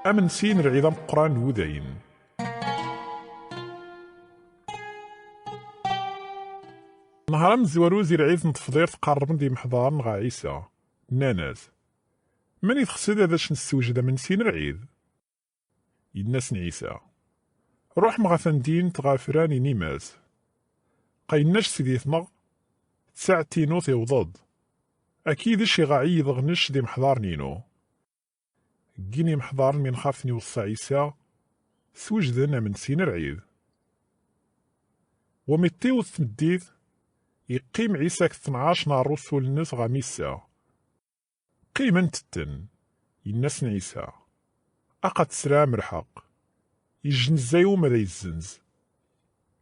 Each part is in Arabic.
أمن سين العظام قران وذاين. نهار مزوارو زير عيد نتفضير تقرب دي محضار نغا عيسى ناناس من يتخسد هذاش نسوجد من سين العيد يناس عيسى روح مغاثن دين تغافراني نيماز قايناش سيدي ثمغ تساعتينو تيوضض أكيد شي غاعي ضغنش دي محضار نينو جيني محضار من خافني وصى عيسى سوجدنا من سين العيد وميتيو تمديد يقيم عيسى 12 نهار رسول الناس غاميسا قيما تتن يناس عيسى أقد سلام الحق يجنزايو ماذا يزنز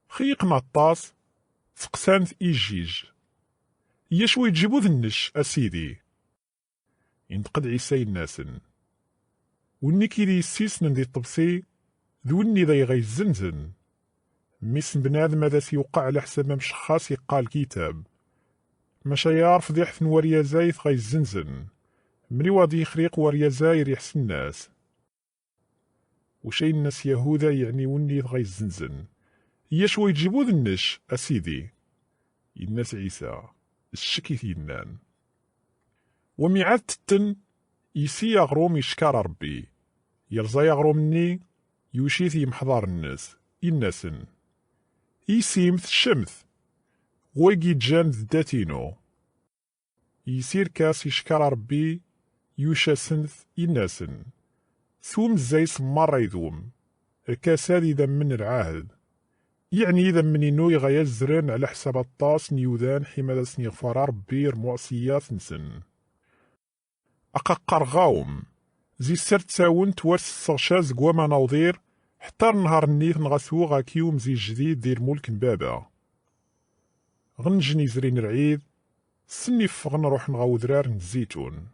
خيقنا الطاس تقسانت إيجيج يشوي يجيبو ذنش أسيدي ينتقد عيسى الناسن وني كيدي يسيسن دي الطبسي ذوني ذا يغيزنزن ميسن بنادم هذا سيوقع على حساب ما مشخاص يقال كتاب ماشا يعرف ضيحث وريا زايث غيزنزن مني وادي يخريق وريا زاير يحسن الناس وشي الناس يهوذا يعني وني غيزنزن يشوي يجيبو ذنش أسيدي الناس عيسى الشكي ثينان وميعاد تتن يسي يغروم يشكار ربي يرزا يغرومني يوشي في محضار الناس الناسن يسيمث الشمث ويجي جان ذاتينو يسير كاس يشكار ربي يوشا سنث الناسن ثوم زيس مرة يذوم الكاس هذي ذا من العهد يعني إذا منينو يغيزرن على حساب الطاس نيوذان حما سنغفر ربي رموعسيات نسن أقاقر غاوم زي سر تساون توارس الصغشاز قواما نوضير حتى نهار النيث نغسو غاكيوم زي جديد دير ملك بابا غنجني زرين العيد سني فغن روح نغاو ذرار نزيتون